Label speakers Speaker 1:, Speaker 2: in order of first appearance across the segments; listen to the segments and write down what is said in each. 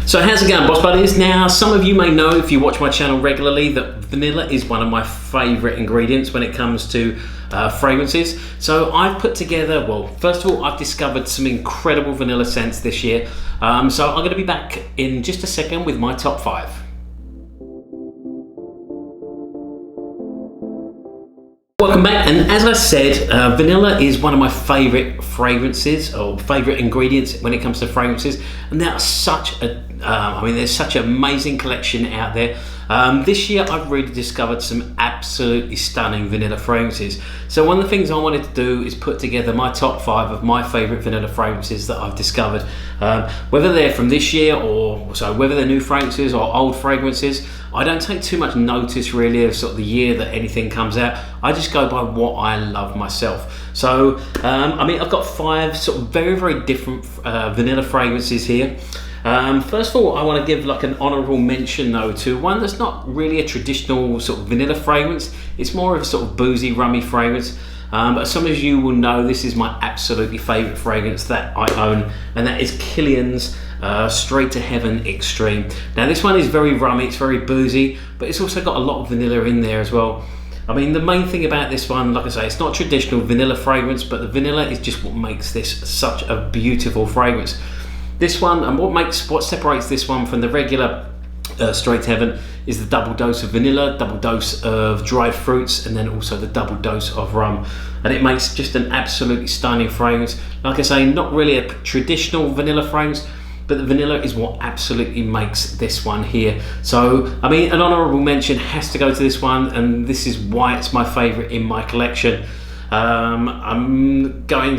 Speaker 1: So how's it going, boss buddies? Now, some of you may know if you watch my channel regularly that vanilla is one of my favourite ingredients when it comes to fragrances. So I've put together, well, first of all, I've discovered some incredible vanilla scents this year. So I'm going to be back in just a second with my top 5. Welcome back, and as I said, vanilla is one of my favourite fragrances or favourite ingredients when it comes to fragrances, and there's such a there's such an amazing collection out there. This year I've really discovered some absolutely stunning vanilla fragrances. So one of the things I wanted to do is put together my top 5 of my favourite vanilla fragrances that I've discovered. Whether they're from this year or so, whether they're new fragrances or old fragrances, I don't take too much notice really of sort of the year that anything comes out. I just go by what I love myself. So I've got 5 sort of very different vanilla fragrances here. First of all, I want to give like an honourable mention though to one that's not really a traditional sort of vanilla fragrance. It's more of a sort of boozy, rummy fragrance. But some of you will know this is my absolutely favourite fragrance that I own, and that is Killians Straight to Heaven Extreme. Now this one is very rummy, it's very boozy, but it's also got a lot of vanilla in there as well. I mean, the main thing about this one, like I say, it's not traditional vanilla fragrance, but the vanilla is just what makes this such a beautiful fragrance. This one, and what separates this one from the regular Straight to Heaven is the double dose of vanilla, double dose of dried fruits, and then also the double dose of rum. And it makes just an absolutely stunning fragrance. Like I say, not really a traditional vanilla fragrance, but the vanilla is what absolutely makes this one here. So, I mean, an honourable mention has to go to this one, and this is why it's my favourite in my collection.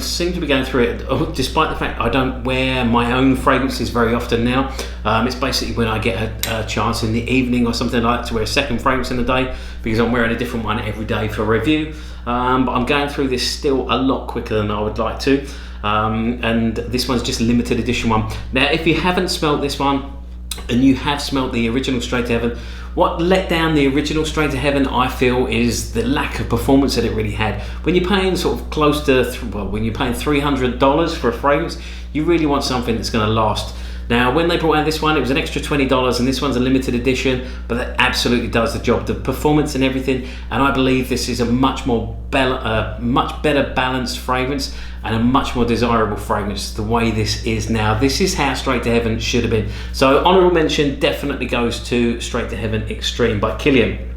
Speaker 1: Seem to be going through it, despite the fact I don't wear my own fragrances very often now. It's basically when I get a chance in the evening or something like that to wear a second fragrance in the day, because I'm wearing a different one every day for review. But I'm going through this still a lot quicker than I would like to. And this one's just a limited edition one. Now, if you haven't smelt this one, and you have smelt the original Straight to Heaven, what let down the original Straight to Heaven, I feel, is the lack of performance that it really had. When you're paying sort of close to, when you're paying $300 for a fragrance, you really want something that's going to last. Now, when they brought out this one, it was an extra $20, and this one's a limited edition, but that absolutely does the job. The performance and everything, and I believe this is a much better balanced fragrance and a much more desirable fragrance the way this is now. This is how Straight to Heaven should have been. So honourable mention definitely goes to Straight to Heaven Extreme by Killian.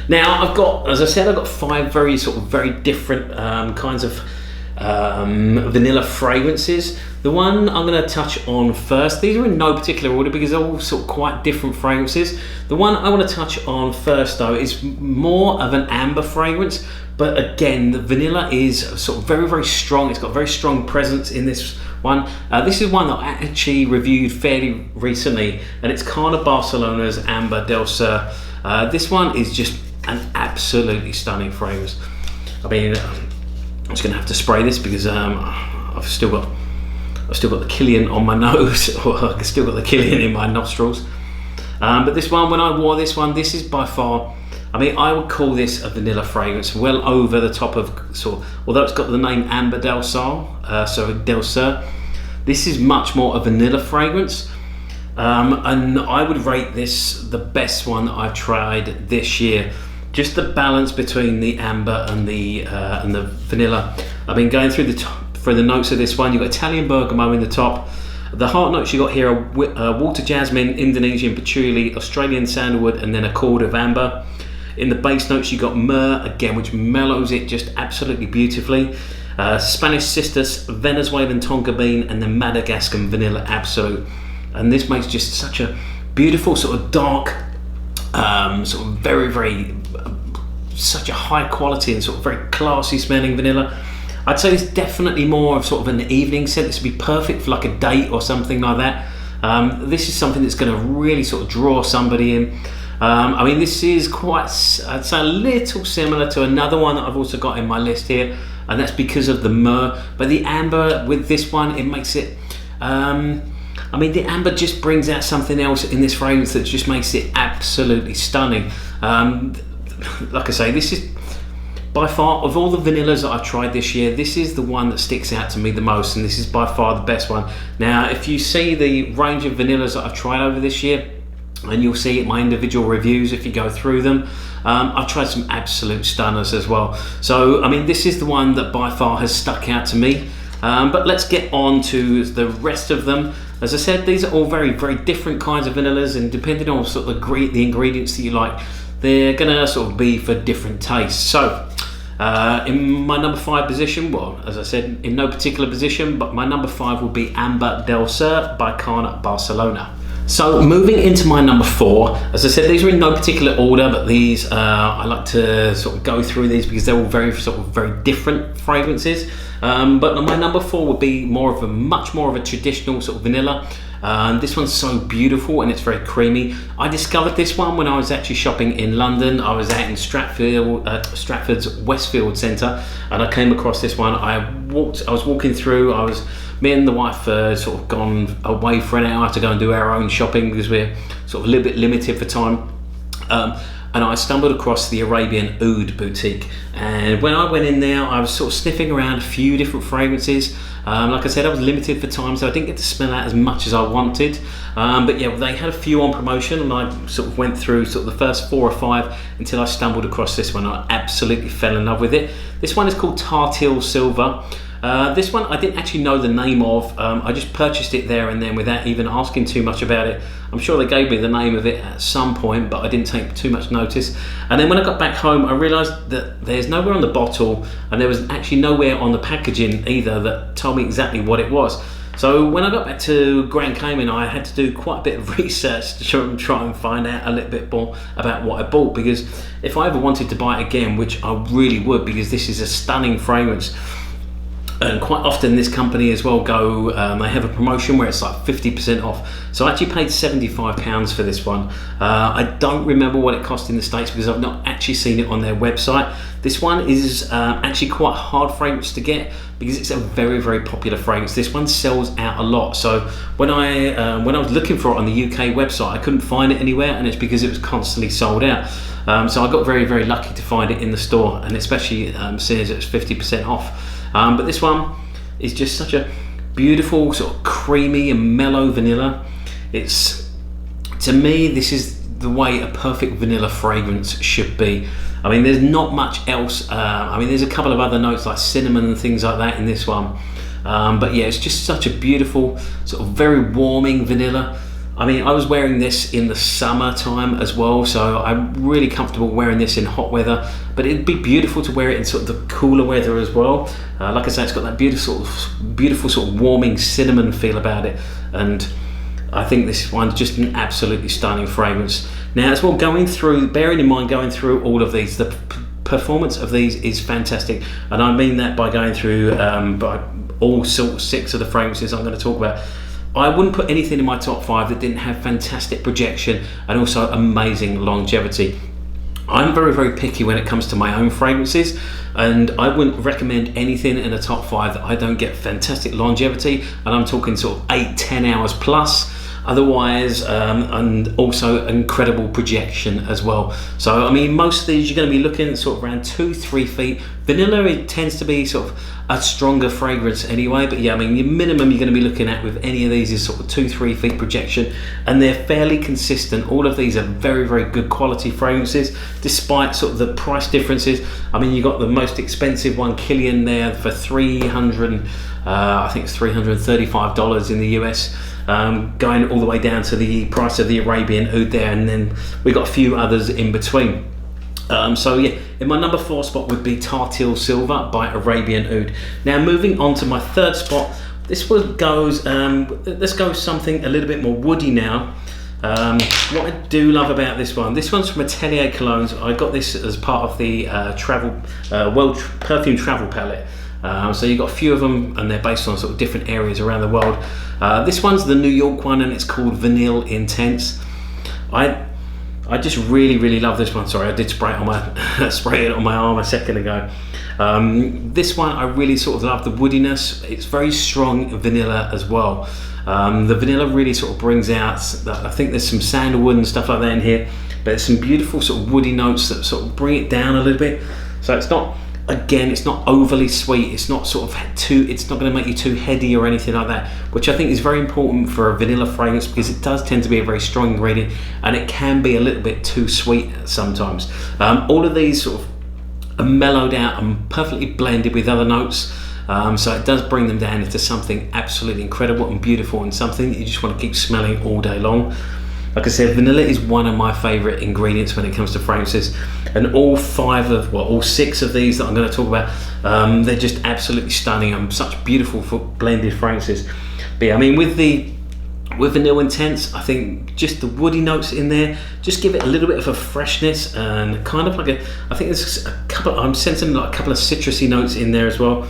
Speaker 1: Now I've got, as I said, I've got 5 very different kinds of vanilla fragrances. The one I'm going to touch on first, these are in no particular order because they're all sort of quite different fragrances. The one I want to touch on first though is more of an amber fragrance, but again the vanilla is sort of very strong. It's got very strong presence in this one. This is one that I actually reviewed fairly recently, and it's Carner Barcelona's Ambar Del Sur. This one is just an absolutely stunning fragrance. I mean, I'm just going to have to spray this because I've still got the Killian on my nose, or I've still got the Killian in my nostrils. But this one, when I wore this one, this is by far, I mean, I would call this a vanilla fragrance, well over the top of sort of, although it's got the name Ambar Del Sur, Del Sur, this is much more a vanilla fragrance. And I would rate this the best one that I've tried this year. Just the balance between the amber and the vanilla. I've been going through the notes of this one. You've got Italian Bergamot in the top. The heart notes you got here are water jasmine, Indonesian patchouli, Australian sandalwood, and then a chord of amber. In the base notes you got myrrh, again, which mellows it just absolutely beautifully. Spanish cistus, Venezuelan tonka bean, and then Madagascan vanilla absolute. And this makes just such a beautiful sort of dark, sort of very such a high quality and sort of very classy smelling vanilla. I'd say it's definitely more of sort of an evening scent. This would be perfect for like a date or something like that. This is something that's going to really sort of draw somebody in. I mean, this is quite, I'd say, a little similar to another one that I've also got in my list here, and that's because of the myrrh. But the amber with this one, it makes it, I mean, the amber just brings out something else in this fragrance that just makes it absolutely stunning. Like I say, this is by far, of all the vanillas that I've tried this year, this is the one that sticks out to me the most, and this is by far the best one. Now, if you see the range of vanillas that I've tried over this year, and you'll see my individual reviews if you go through them, I've tried some absolute stunners as well. So, I mean, this is the one that by far has stuck out to me. But let's get on to the rest of them. As I said, these are all very, very different kinds of vanillas, and depending on sort of the ingredients that you like, they're gonna sort of be for different tastes. So, in my number 5 position, well, as I said, in no particular position, but my number 5 will be Ambar Del Sur by Carna Barcelona. So moving into my number 4, as I said, these are in no particular order, but these I like to sort of go through these because they're all very different fragrances. But my number 4 would be much more of a traditional sort of vanilla. This one's so beautiful and it's very creamy. I discovered this one when I was actually shopping in London. I was out in Stratford's Westfield Centre, and I came across this one. I was walking through. Me and the wife sort of gone away for an hour to go and do our own shopping because we're sort of a little bit limited for time. And I stumbled across the Arabian Oud boutique, and when I went in there, I was sort of sniffing around a few different fragrances. Like I said, I was limited for time, so I didn't get to smell out as much as I wanted. But yeah, they had a few on promotion, and I sort of went through sort of the first 4 or 5 until I stumbled across this one. I absolutely fell in love with it. This one is called Tarteel Silver. This one I didn't actually know the name of. I just purchased it there and then without even asking too much about it. I'm sure they gave me the name of it at some point, but I didn't take too much notice. And then when I got back home, I realised that there's nowhere on the bottle, and there was actually nowhere on the packaging either that told me exactly what it was. So when I got back to Grand Cayman, I had to do quite a bit of research to try and find out a little bit more about what I bought, because if I ever wanted to buy it again, which I really would, because this is a stunning fragrance. And quite often this company as well they have a promotion where it's like 50% off. So I actually paid £75 for this one. I don't remember what it cost in the States because I've not actually seen it on their website. This one is actually quite a hard fragrance to get because it's a very, very popular fragrance. This one sells out a lot. So when I was looking for it on the UK website, I couldn't find it anywhere, and it's because it was constantly sold out. So I got very, very lucky to find it in the store, and especially seeing as it was 50% off. But this one is just such a beautiful sort of creamy and mellow vanilla. To me, this is the way a perfect vanilla fragrance should be. I mean, there's not much else. I mean, there's a couple of other notes like cinnamon and things like that in this one. But yeah, it's just such a beautiful, sort of very warming vanilla. I mean, I was wearing this in the summertime as well, so I'm really comfortable wearing this in hot weather, but it'd be beautiful to wear it in sort of the cooler weather as well. Like I say, it's got that beautiful sort of warming cinnamon feel about it, and I think this one's just an absolutely stunning fragrance. Now, as well, bearing in mind going through all of these, the performance of these is fantastic, and I mean that by going through by all sort of 6 of the fragrances I'm going to talk about. I wouldn't put anything in my top 5 that didn't have fantastic projection and also amazing longevity. I'm very, very picky when it comes to my own fragrances, and I wouldn't recommend anything in a top 5 that I don't get fantastic longevity, and I'm talking sort of 8-10 hours plus. Otherwise, and also incredible projection as well. So, I mean, most of these you're going to be looking at sort of around 2-3 feet. Vanilla, it tends to be sort of a stronger fragrance anyway, but yeah, I mean, your minimum you're going to be looking at with any of these is sort of 2-3 feet projection, and they're fairly consistent. All of these are very, very good quality fragrances, despite sort of the price differences. I mean, you got the most expensive one, Killian, there for I think it's $335 in the US. Going all the way down to the price of the Arabian Oud there, and then we got a few others in between. So yeah, in my number 4 spot would be Tarteel Silver by Arabian Oud. Now, moving on to my 3rd spot, this one goes, let's go something a little bit more woody now. What I do love about this one's from Atelier Colognes. I got this as part of the World Perfume Travel Palette. So you've got a few of them, and they're based on sort of different areas around the world. This one's the New York one, and it's called Vanille Intense. I just really, really love this one. Sorry, I did spray it on my arm a second ago. This one, I really sort of love the woodiness. It's very strong vanilla as well. The vanilla really sort of brings out, I think there's some sandalwood and stuff like that in here, but there's some beautiful sort of woody notes that sort of bring it down a little bit. So it's not again, it's not overly sweet. It's not sort of it's not going to make you too heady or anything like that, which I think is very important for a vanilla fragrance, because it does tend to be a very strong ingredient and it can be a little bit too sweet sometimes. All of these sort of are mellowed out and perfectly blended with other notes. So it does bring them down into something absolutely incredible and beautiful, and something that you just want to keep smelling all day long. Like I said, vanilla is one of my favourite ingredients when it comes to fragrances, and all six of these that I'm going to talk about, they're just absolutely stunning and such beautiful blended fragrances. But yeah, I mean, with Vanille Intense, I think just the woody notes in there just give it a little bit of a freshness, and kind of like I think there's I'm sensing like a couple of citrusy notes in there as well.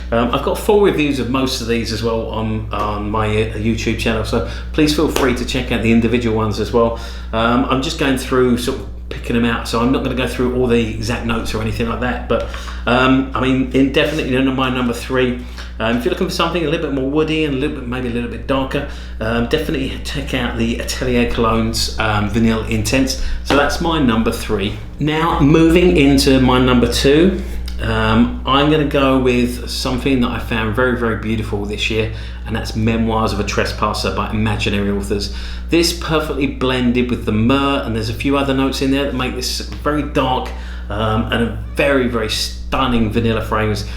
Speaker 1: I've got full reviews of most of these as well on my YouTube channel, so please feel free to check out the individual ones as well. I'm just going through sort of picking them out, so I'm not going to go through all the exact notes or anything like that, but I mean, definitely in my number 3, if you're looking for something a little bit more woody and maybe a little bit darker, definitely check out the Atelier Cologne's Vanille Intense. So that's my number 3. Now moving into my number 2, I'm going to go with something that I found very, very beautiful this year, and that's Memoirs of a Trespasser by Imaginary Authors. This perfectly blended with the myrrh, and there's a few other notes in there that make this very dark and a very, very stunning vanilla fragrance.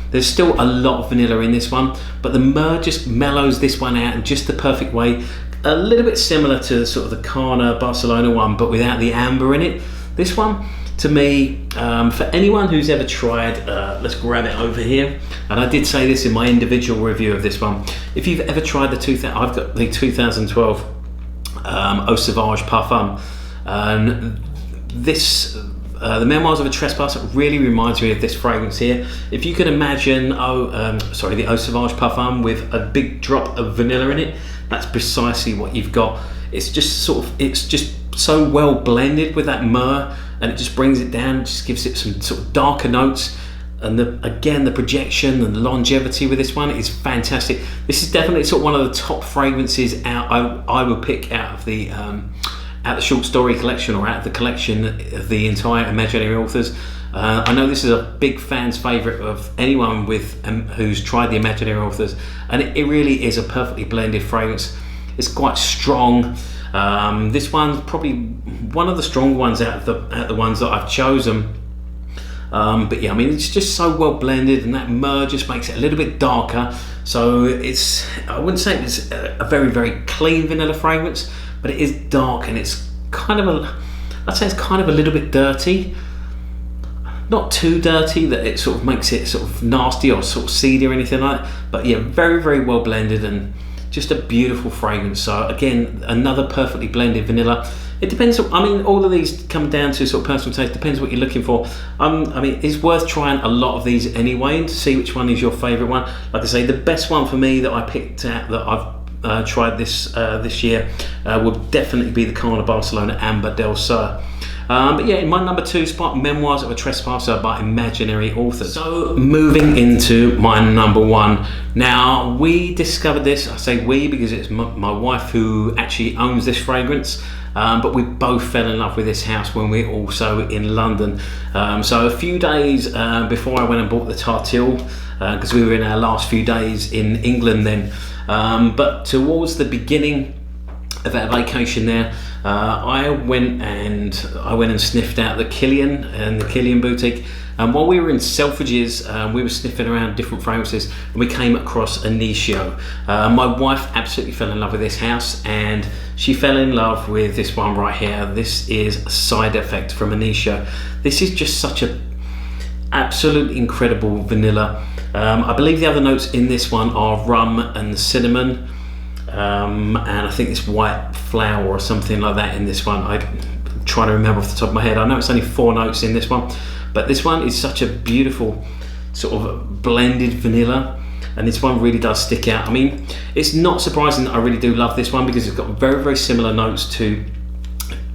Speaker 1: There's still a lot of vanilla in this one, but the myrrh just mellows this one out in just the perfect way. A little bit similar to sort of the Carna Barcelona one, but without the amber in it. This one, to me, for anyone who's ever tried, let's grab it over here, and I did say this in my individual review of this one, if you've ever tried I've got the 2012 Eau Sauvage Parfum, and this the Memoirs of a Trespasser really reminds me of this fragrance here. If you can imagine the Eau Sauvage Parfum with a big drop of vanilla in it, that's precisely what you've got. It's just so well blended with that myrrh, and it just brings it down, just gives it some sort of darker notes. And the projection and the longevity with this one is fantastic. This is definitely sort of one of the top fragrances I would pick out of the short story collection, or out of the collection of the entire Imaginary Authors. I know this is a big fan's favourite of anyone who's tried the Imaginary Authors, and it really is a perfectly blended fragrance. It's quite strong. This one's probably one of the strong ones out of the ones that I've chosen. But yeah, I mean, it's just so well blended, and that myrrh just makes it a little bit darker. So I wouldn't say it's a very, very clean vanilla fragrance, but it is dark, and it's I'd say it's kind of a little bit dirty. Not too dirty that it sort of makes it sort of nasty or sort of seedy or anything like that. But yeah, very, very well blended, and just a beautiful fragrance. So again, another perfectly blended vanilla. It depends. I mean, all of these come down to sort of personal taste. Depends what you're looking for. I mean, it's worth trying a lot of these anyway, and to see which one is your favourite one. Like I say, the best one for me that I picked out that I've tried this year would definitely be the Carna Barcelona Ambar Del Sur. But yeah, in my number 2 spot, Memoirs of a Trespasser by Imaginary Authors. So moving into my number 1. Now, we discovered this, I say we because it's my wife who actually owns this fragrance, but we both fell in love with this house when we were also in London. So a few days before I went and bought the Tarteel, because we were in our last few days in England then, but towards the beginning of our vacation there, I went and sniffed out the Killian and the Killian boutique. And while we were in Selfridges, we were sniffing around different fragrances, and we came across Initio. My wife absolutely fell in love with this house, and she fell in love with this one right here. This is Side Effect from Initio. This is just such a absolutely incredible vanilla. I believe the other notes in this one are rum and cinnamon. And I think it's white flower or something like that in this one. I'm trying to remember off the top of my head. I know it's only 4 notes in this one, but this one is such a beautiful sort of blended vanilla, and this one really does stick out. I mean, it's not surprising that I really do love this one, because it's got very, very similar notes to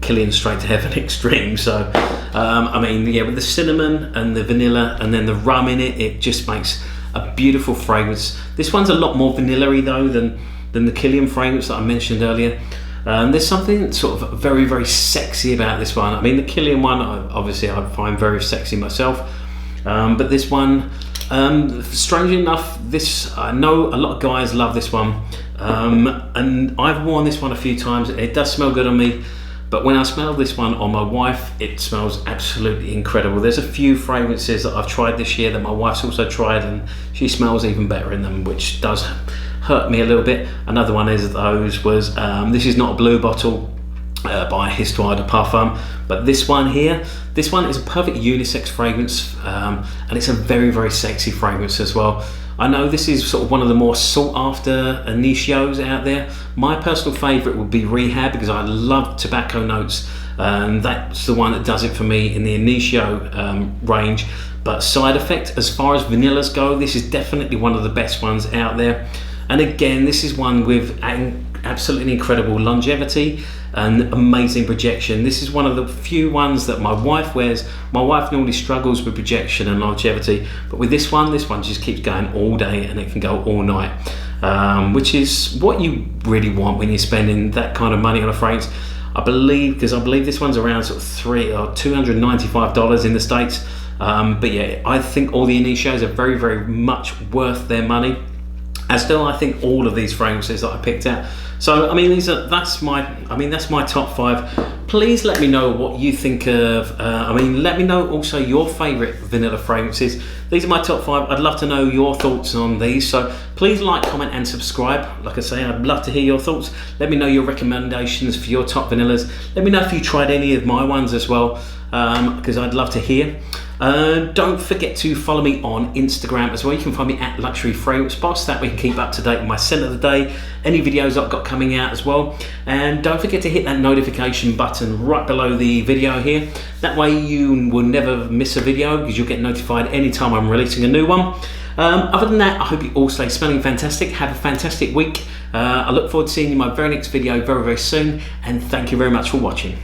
Speaker 1: Killian Straight to Heaven Extreme. So I mean, yeah, with the cinnamon and the vanilla and then the rum in it, it just makes a beautiful fragrance. This one's a lot more vanilla-y though than the Killian fragrance that I mentioned earlier. There's something sort of very, very sexy about this one. I mean, the Killian one, obviously I find very sexy myself. But this one, strangely enough, I know a lot of guys love this one, and I've worn this one a few times. It does smell good on me, but when I smell this one on my wife, it smells absolutely incredible. There's a few fragrances that I've tried this year that my wife's also tried, and she smells even better in them, which does hurt me a little bit. Another one is this is not a blue bottle by Histoire de Parfum, but this one here, this one is a perfect unisex fragrance, and it's a very, very sexy fragrance as well. I know this is sort of one of the more sought after initios out there. My personal favourite would be Rehab, because I love tobacco notes, and that's the one that does it for me in the initio range. But Side Effect, as far as vanillas go, this is definitely one of the best ones out there. And again, this is one with absolutely incredible longevity and amazing projection. This is one of the few ones that my wife wears. My wife normally struggles with projection and longevity, but with this one just keeps going all day, and it can go all night, which is what you really want when you're spending that kind of money on a fragrance. I believe this one's around sort of $295 in the States. But yeah, I think all the initios are very, very much worth their money, as do I think all of these fragrances that I picked out. So I mean, that's my top 5. Please let me know what you think of. Let me know also your favourite vanilla fragrances. These are my top 5. I'd love to know your thoughts on these. So please like, comment, and subscribe. Like I say, I'd love to hear your thoughts. Let me know your recommendations for your top vanillas. Let me know if you tried any of my ones as well, because I'd love to hear. Don't forget to follow me on Instagram as well. You can find me at Luxury Fragrance Boss. That way you can keep up to date with my scent of the day, any videos I've got coming out as well. And don't forget to hit that notification button right below the video here. That way you will never miss a video, because you'll get notified anytime I'm releasing a new one. Other than that, I hope you all stay smelling fantastic. Have a fantastic week. I look forward to seeing you in my very next video very, very soon. And thank you very much for watching.